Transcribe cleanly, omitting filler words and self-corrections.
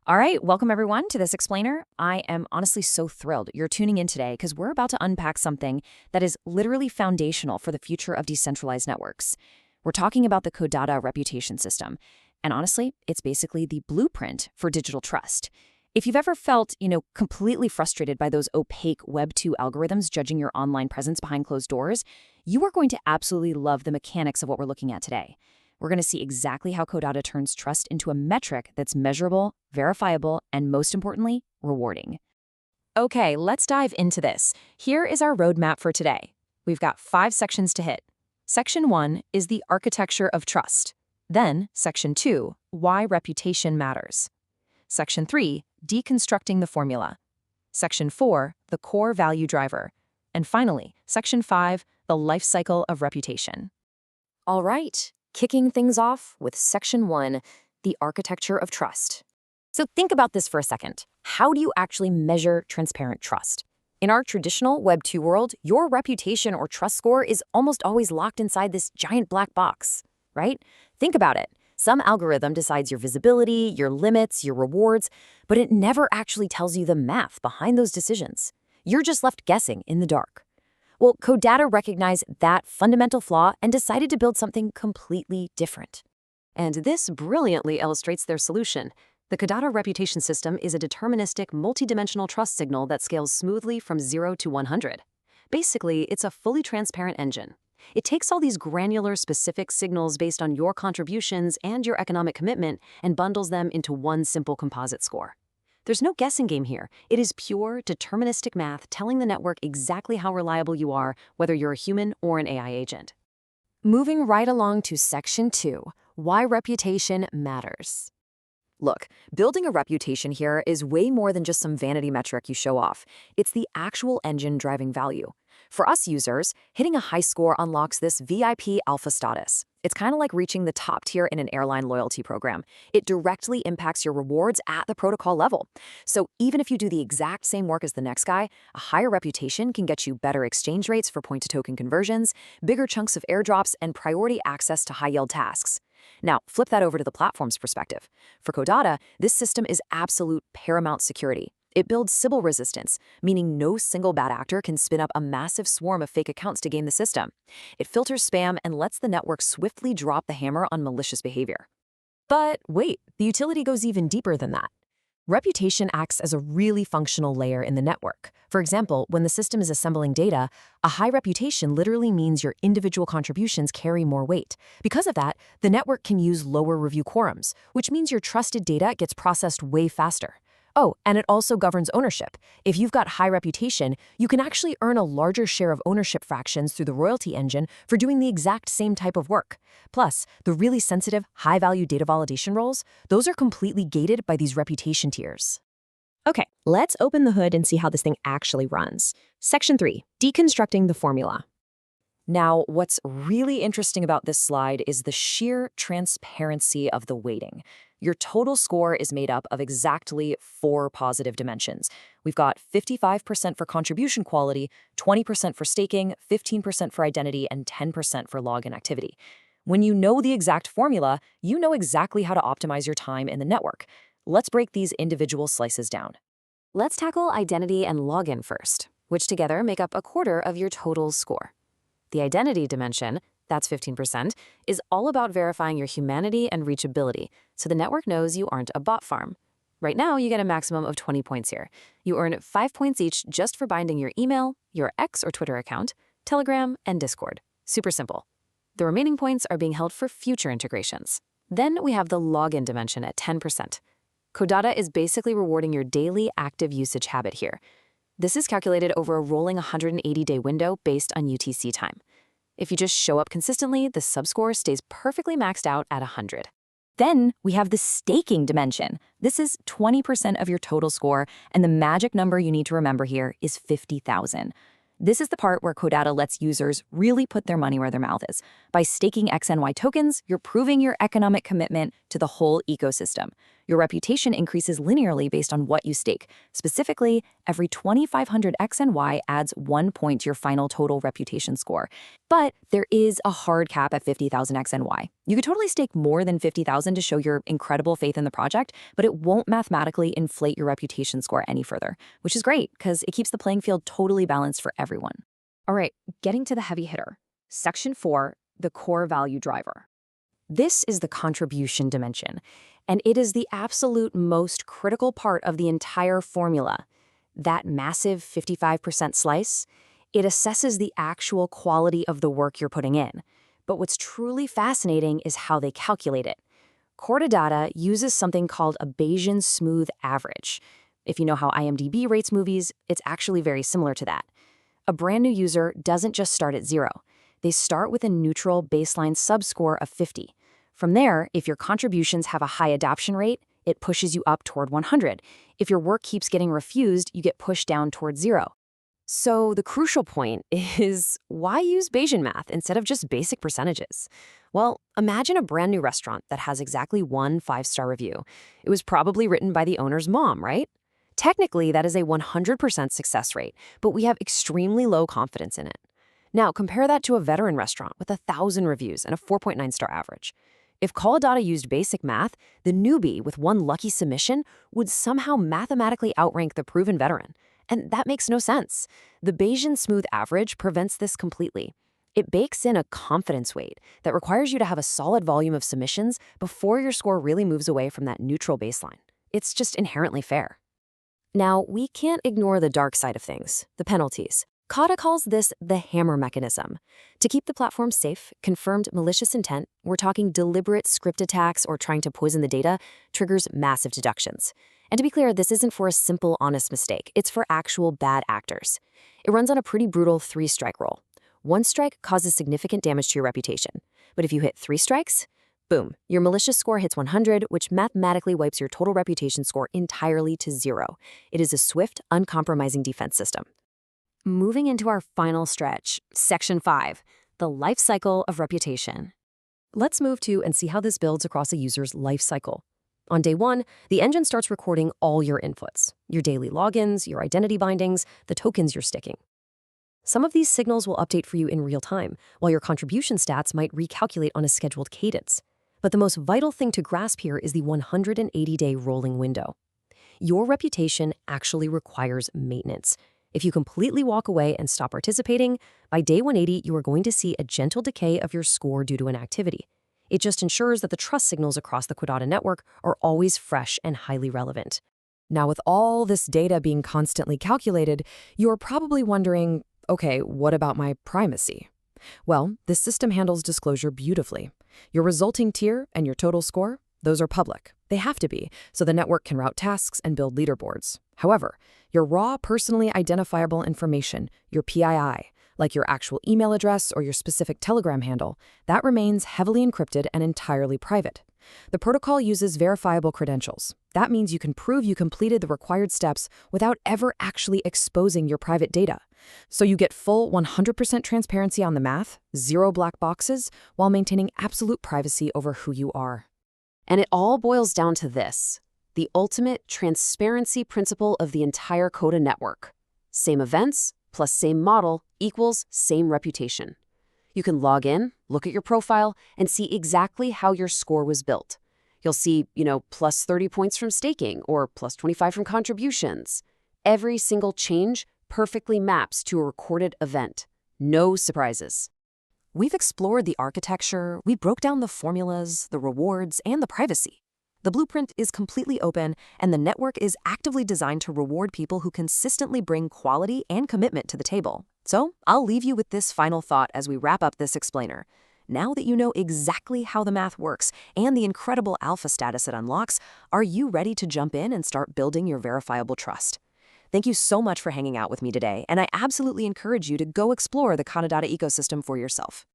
All right, welcome everyone to this explainer. I am honestly so thrilled you're tuning in today because we're about to unpack something that is literally foundational for the future of decentralized networks. We're talking about the Codatta Reputation System. And honestly, it's basically the blueprint for digital trust. If you've ever felt, completely frustrated by those opaque Web 2 algorithms judging your online presence behind closed doors, you are going to absolutely love the mechanics of what we're looking at today. We're going to see exactly how Codatta turns trust into a metric that's measurable, verifiable, and most importantly, rewarding. Okay, let's dive into this. Here is our roadmap for today. We've got 5 sections to hit. Section 1 is the architecture of trust. Then, Section 2, why reputation matters. Section 3, deconstructing the formula. Section 4, the core value driver. And finally, Section 5, the life cycle of reputation. All right. Kicking things off with Section 1, the architecture of trust. So think about this for a second. How do you actually measure transparent trust? In our traditional Web 2 world, your reputation or trust score is almost always locked inside this giant black box, right? Think about it. Some algorithm decides your visibility, your limits, your rewards, but it never actually tells you the math behind those decisions. You're just left guessing in the dark. Well, Codatta recognized that fundamental flaw and decided to build something completely different. And this brilliantly illustrates their solution. The Codatta Reputation System is a deterministic, multidimensional trust signal that scales smoothly from 0 to 100. Basically, it's a fully transparent engine. It takes all these granular, specific signals based on your contributions and your economic commitment and bundles them into one simple composite score. There's no guessing game here. It is pure, deterministic math telling the network exactly how reliable you are, whether you're a human or an AI agent. Moving right along to Section 2, why reputation matters. Look, building a reputation here is way more than just some vanity metric you show off. It's the actual engine driving value. For us users, hitting a high score unlocks this VIP alpha status. It's kind of like reaching the top tier in an airline loyalty program. It directly impacts your rewards at the protocol level. So even if you do the exact same work as the next guy, a higher reputation can get you better exchange rates for point-to-token conversions, bigger chunks of airdrops, and priority access to high-yield tasks. Now, flip that over to the platform's perspective. For Codatta, this system is absolute paramount security. It builds Sybil resistance, meaning no single bad actor can spin up a massive swarm of fake accounts to game the system. It filters spam and lets the network swiftly drop the hammer on malicious behavior. But wait, the utility goes even deeper than that. Reputation acts as a really functional layer in the network. For example, when the system is assembling data, a high reputation literally means your individual contributions carry more weight. Because of that, the network can use lower review quorums, which means your trusted data gets processed way faster. Oh, and it also governs ownership. If you've got high reputation, you can actually earn a larger share of ownership fractions through the royalty engine for doing the exact same type of work. Plus, the really sensitive, high-value data validation roles, those are completely gated by these reputation tiers. Okay, let's open the hood and see how this thing actually runs. Section 3, deconstructing the formula. Now, what's really interesting about this slide is the sheer transparency of the weighting. Your total score is made up of exactly 4 positive dimensions. We've got 55% for contribution quality, 20% for staking, 15% for identity, and 10% for login activity. When you know the exact formula, you know exactly how to optimize your time in the network. Let's break these individual slices down. Let's tackle identity and login first, which together make up a quarter of your total score. The identity dimension, that's 15%, is all about verifying your humanity and reachability, so the network knows you aren't a bot farm. Right now, you get a maximum of 20 points here. You earn 5 points each just for binding your email, your X or Twitter account, Telegram, and Discord. Super simple. The remaining points are being held for future integrations. Then we have the login dimension at 10%. Codatta is basically rewarding your daily active usage habit here. This is calculated over a rolling 180-day window based on UTC time. If you just show up consistently, the subscore stays perfectly maxed out at 100. Then we have the staking dimension. This is 20% of your total score, and the magic number you need to remember here is 50,000. This is the part where Codatta lets users really put their money where their mouth is. By staking XNY tokens, you're proving your economic commitment to the whole ecosystem. Your reputation increases linearly based on what you stake. Specifically, every 2,500 X and Y adds 1 point to your final total reputation score. But there is a hard cap at 50,000 X and Y. You could totally stake more than 50,000 to show your incredible faith in the project, but it won't mathematically inflate your reputation score any further, which is great because it keeps the playing field totally balanced for everyone. All right, getting to the heavy hitter. Section 4, the core value driver. This is the contribution dimension, and it is the absolute most critical part of the entire formula. That massive 55% slice, it assesses the actual quality of the work you're putting in. But what's truly fascinating is how they calculate it. Codatta uses something called a Bayesian smooth average. If you know how IMDb rates movies, it's actually very similar to that. A brand new user doesn't just start at 0. They start with a neutral baseline subscore of 50. From there, if your contributions have a high adoption rate, it pushes you up toward 100. If your work keeps getting refused, you get pushed down toward 0. So the crucial point is, why use Bayesian math instead of just basic percentages? Well, imagine a brand new restaurant that has exactly 1 5-star review. It was probably written by the owner's mom, right? Technically, that is a 100% success rate, but we have extremely low confidence in it. Now, compare that to a veteran restaurant with 1,000 reviews and a 4.9-star average. If Codatta used basic math, the newbie with 1 lucky submission would somehow mathematically outrank the proven veteran. And that makes no sense. The Bayesian smooth average prevents this completely. It bakes in a confidence weight that requires you to have a solid volume of submissions before your score really moves away from that neutral baseline. It's just inherently fair. Now, we can't ignore the dark side of things, the penalties. Codatta calls this the hammer mechanism. To keep the platform safe, confirmed malicious intent, we're talking deliberate script attacks or trying to poison the data, triggers massive deductions. And to be clear, this isn't for a simple, honest mistake. It's for actual bad actors. It runs on a pretty brutal 3-strike rule. 1 strike causes significant damage to your reputation. But if you hit 3 strikes, boom, your malicious score hits 100, which mathematically wipes your total reputation score entirely to 0. It is a swift, uncompromising defense system. Moving into our final stretch, Section 5, the life cycle of reputation. Let's move to and see how this builds across a user's life cycle. On day 1, the engine starts recording all your inputs, your daily logins, your identity bindings, the tokens you're sticking. Some of these signals will update for you in real time, while your contribution stats might recalculate on a scheduled cadence. But the most vital thing to grasp here is the 180-day rolling window. Your reputation actually requires maintenance. If you completely walk away and stop participating, by day 180, you are going to see a gentle decay of your score due to an activity. It just ensures that the trust signals across the Codatta network are always fresh and highly relevant. Now, with all this data being constantly calculated, you're probably wondering, okay, what about my privacy? Well, this system handles disclosure beautifully. Your resulting tier and your total score, those are public. They have to be, so the network can route tasks and build leaderboards. However, your raw personally identifiable information, your PII, like your actual email address or your specific Telegram handle, that remains heavily encrypted and entirely private. The protocol uses verifiable credentials. That means you can prove you completed the required steps without ever actually exposing your private data. So you get full 100% transparency on the math, 0 black boxes, while maintaining absolute privacy over who you are. And it all boils down to this: the ultimate transparency principle of the entire Coda network. Same events plus same model equals same reputation. You can log in, look at your profile, and see exactly how your score was built. You'll see, plus 30 points from staking or plus 25 from contributions. Every single change perfectly maps to a recorded event. No surprises. We've explored the architecture, we broke down the formulas, the rewards, and the privacy. The blueprint is completely open, and the network is actively designed to reward people who consistently bring quality and commitment to the table. So I'll leave you with this final thought as we wrap up this explainer. Now that you know exactly how the math works and the incredible alpha status it unlocks, are you ready to jump in and start building your verifiable trust? Thank you so much for hanging out with me today, and I absolutely encourage you to go explore the Codatta ecosystem for yourself.